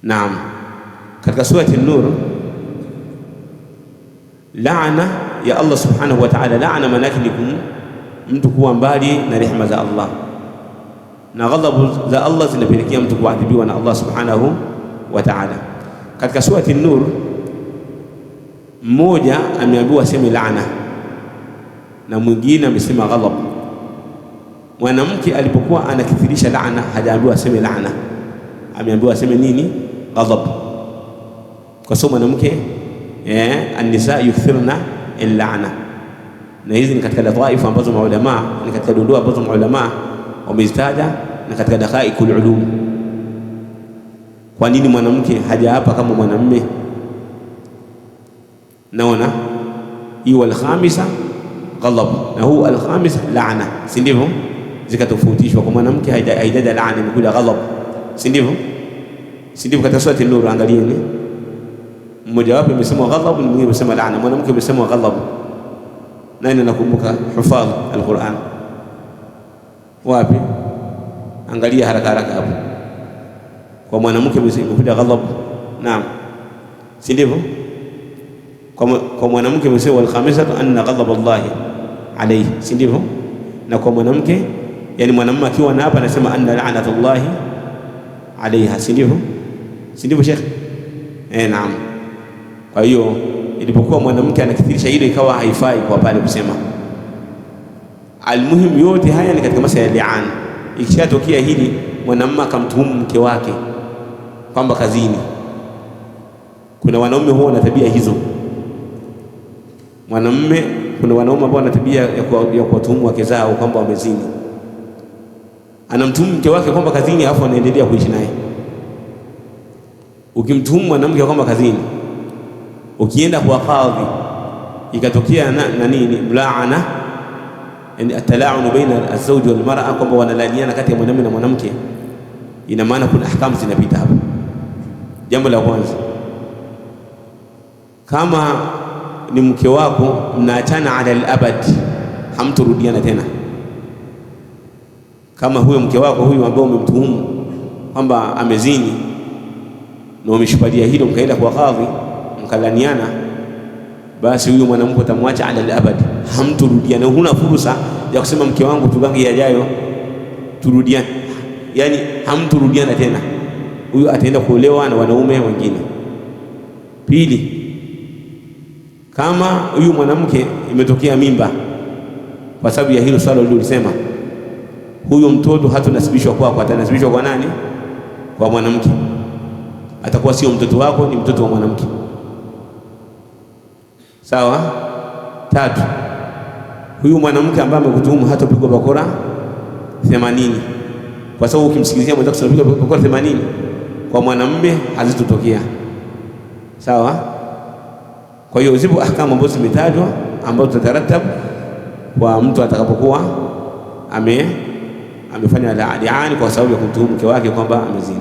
Naam, katika surati An-Nur, laana ya Allah subhanahu wa ta'ala, laana maana yake ni mtu kuwa mbali na rehema za Allah, na ghadhabu za Allah zinapelekea mtu kuadhibiwa na Allah subhanahu wa ta'ala. Katika surati An-Nur, mmoja ameambiwa aseme laana na mwingine amesema ghadhab. Mwanamke alipokuwa anakithirisha laana hajaambiwa aseme laana, ameambiwa aseme nini? Ghadhab. Kwa sababu mwanamke an-nisa yukthirna al-la'na, na hizi ni katika ladhaifu ambazo maulama, ni katika dondoo ambazo maulama wamezitaja na katika dakhaikul ulum. Kwa nini mwanamke haja hapa kama mwanamume? Naona hiyo al-khamisa ghadhab na huwa al-khamis la'na, si ndivyo? Zikatofautishwa kwa mwanamke haijaja laana, ni kula ghadhab, si ndivyo? Si ndivyo? Katika surati An-Nur angalieni, mmoja wapo amesema ghadhab, mwingine amesema laana. Mwanamke amesema ghadhab. Nani anakumbuka hufadh al-Qur'an? Wapi? Angalia haraka haraka hapo. Kwa mwanamke amesema ghadhab, naam, si ndivyo? Kwa mwanamke amesema wal khamisatu anna ghadhab Allah alayhi, si ndivyo? Na kwa mwanamke, yani mwanamume akiwa na hapa anasema anna la'natullah alayha, si ndivyo? Si ndivyo Sheikh? Naam. Kwa hiyo ilipokuwa mwanamke anakithirisha hilo, ikawa haifai kwa pale kusema. Almuhim, yote haya ni katika masuala ya li'an. Ikishatokea hili, mwanamume akamtuhumu mke wake kwamba kazini, kuna wanaume huwa na tabia hizo. Kuna wanaume ambao wana tabia ya kuwatuhumu wake zao kwamba wamezini. Anamtuhumu mke wake kwamba kazini, alafu anaendelea kuishi naye. Ukimtuhumu mwanamke kwamba kazini, ukienda kwa kadhi ikatokea na nini, mlaana, yani atalaunu baina az-zawj wal mar'a, kwamba wanalaniana kati ya mwanamume na mwanamke, ina maana kuna ahkamu zinapita hapo. Jambo la kwanza, kama ni mke wako mnaachana ala al-abad, hamturudiana tena. Kama huyo mke wako huyo ambao umemtuhumu kwamba amezini na umeshuhudia hilo, mkaenda kwa kadhi mkalaniana, basi huyo mwanamke utamwacha ala al-abad, hamturudiana. Huna fursa ya kusema mke wangu tugange yajayo turudiane, yani hamturudiana tena. Huyo ataenda kuolewa na wanaume wengine. Pili, kama huyu mwanamke imetokea mimba, kwa sababu ya hilo swala ulilisema, huyo mtoto hatanasibishwa kwako, atanasibishwa kwa nani? Kwa mwanamke. Atakuwa sio mtoto wako, ni mtoto wa mwanamke. Sawa? Tatu, huyu mwanamke ambaye amekutuhumu hatapigwa bakora 80, kwa sababu ukimsikilizia mwenzako unapigwa bakora 80, kwa mwanamume hazitotokea. Sawa? Kwa hiyo zipo ahkamu ambazo zimetajwa ambazo tutataratibu kwa mtu atakapokuwa amefanya laani kwa sababu ya kumtuhumu mke wake kwamba amezini.